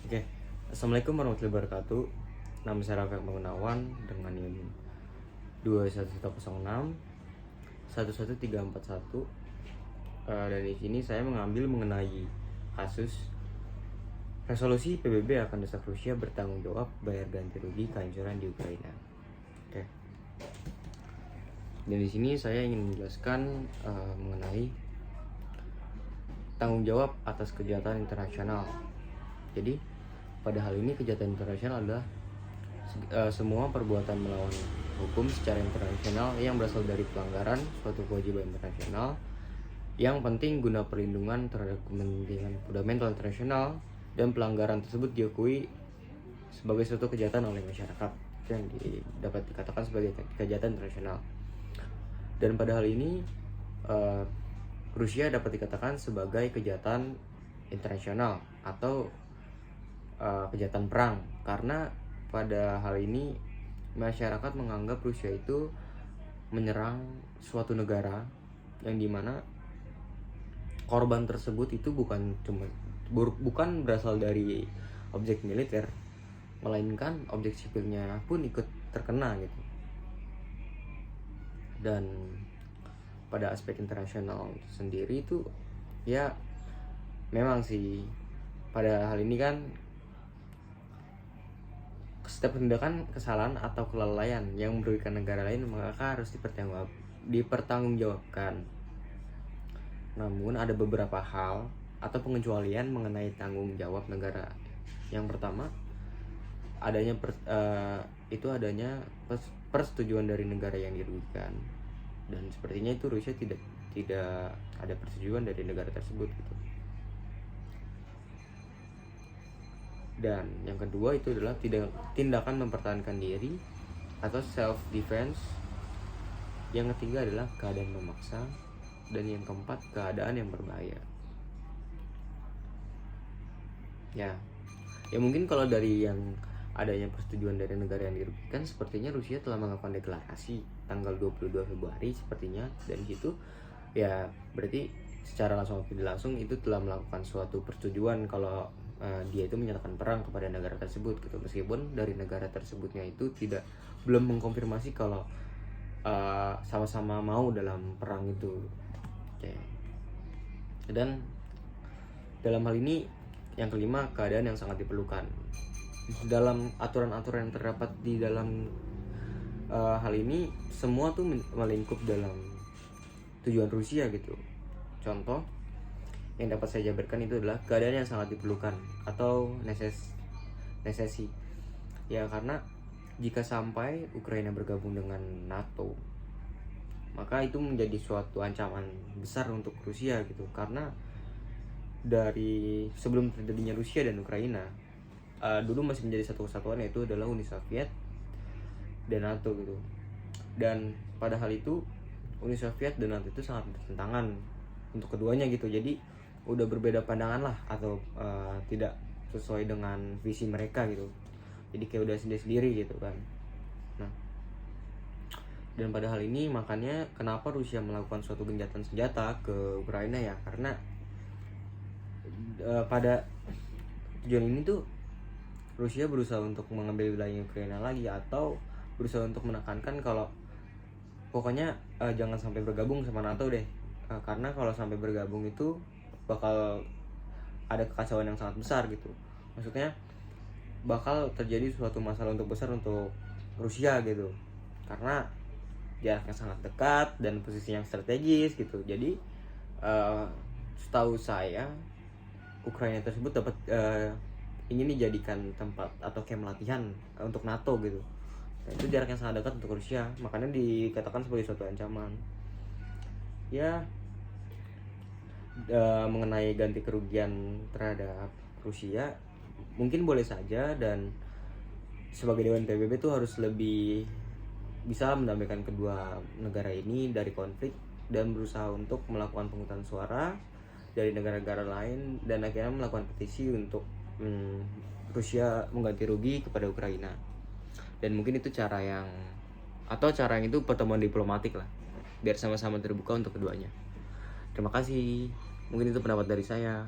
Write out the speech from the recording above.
Oke, Assalamualaikum warahmatullahi wabarakatuh. Nama saya Rafael Gunawan dengan NIM 21106 11341. Dan di sini saya mengambil mengenai kasus resolusi PBB akan desak Rusia bertanggung jawab bayar ganti rugi kehancuran di Ukraina. Oke. Dan di sini saya ingin menjelaskan mengenai tanggung jawab atas kejahatan internasional. Jadi pada hal ini kejahatan internasional adalah semua perbuatan melawan hukum secara internasional yang berasal dari pelanggaran suatu kewajiban internasional yang penting guna perlindungan terhadap kepentingan fundamental internasional, dan pelanggaran tersebut diakui sebagai suatu kejahatan oleh masyarakat yang dapat dikatakan sebagai kejahatan internasional. Dan pada hal ini Rusia dapat dikatakan sebagai kejahatan internasional atau kejahatan perang, karena pada hal ini masyarakat menganggap Rusia itu menyerang suatu negara yang dimana korban tersebut itu bukan berasal dari objek militer, melainkan objek sipilnya pun ikut terkena gitu. Dan pada aspek internasional sendiri itu ya memang sih pada hal ini kan setiap tindakan kesalahan atau kelalaian yang merugikan negara lain maka harus dipertanggungjawabkan. Namun ada beberapa hal atau pengecualian mengenai tanggung jawab negara. Yang pertama, adanya persetujuan dari negara yang dirugikan, dan sepertinya itu Rusia tidak ada persetujuan dari negara tersebut gitu. Dan yang kedua itu adalah tindakan mempertahankan diri atau self defense. Yang ketiga adalah keadaan memaksa, dan yang keempat keadaan yang berbahaya. Ya mungkin kalau dari yang adanya persetujuan dari negara yang dirugikan, sepertinya Rusia telah melakukan deklarasi tanggal 22 Februari sepertinya, dan itu ya berarti secara langsung atau tidak langsung itu telah melakukan suatu persetujuan kalau dia itu menyatakan perang kepada negara tersebut gitu, meskipun dari negara tersebutnya itu belum mengkonfirmasi kalau sama-sama mau dalam perang itu. Oke. Dan dalam hal ini yang kelima, keadaan yang sangat diperlukan. Dalam aturan-aturan yang terdapat di dalam hal ini semua tuh melingkup dalam tujuan Rusia gitu. Contoh yang dapat saya jabarkan itu adalah keadaan yang sangat diperlukan atau necessity. Ya, karena jika sampai Ukraina bergabung dengan NATO, maka itu menjadi suatu ancaman besar untuk Rusia gitu, karena dari sebelum terjadinya Rusia dan Ukraina dulu masih menjadi satu kesatuan, yaitu adalah Uni Soviet dan NATO gitu. Dan pada hal itu Uni Soviet dan NATO itu sangat bertentangan untuk keduanya gitu. Jadi udah berbeda pandangan lah, atau tidak sesuai dengan visi mereka gitu. Jadi kayak udah sendiri-sendiri gitu kan. Nah, dan pada hal ini makanya kenapa Rusia melakukan suatu gencatan senjata ke Ukraina ya, karena pada tujuan ini tuh Rusia berusaha untuk mengambil wilayah Ukraina lagi, atau berusaha untuk menekankan kalau pokoknya jangan sampai bergabung sama NATO deh, karena kalau sampai bergabung itu bakal ada kekacauan yang sangat besar gitu. Maksudnya bakal terjadi suatu masalah besar untuk Rusia gitu, karena jaraknya sangat dekat dan posisi yang strategis gitu. Jadi setahu saya Ukraina tersebut dapat ingin dijadikan tempat atau camp latihan untuk NATO gitu. Dan itu jaraknya sangat dekat untuk Rusia, makanya dikatakan sebagai suatu ancaman. Ya, mengenai ganti kerugian terhadap Rusia mungkin boleh saja, dan sebagai Dewan PBB itu harus lebih bisa mendamaikan kedua negara ini dari konflik, dan berusaha untuk melakukan penghutang suara dari negara-negara lain, dan akhirnya melakukan petisi untuk Rusia mengganti rugi kepada Ukraina. Dan mungkin itu cara yang itu pertemuan diplomatik lah, biar sama-sama terbuka untuk keduanya. Terima kasih. Mungkin itu pendapat dari saya.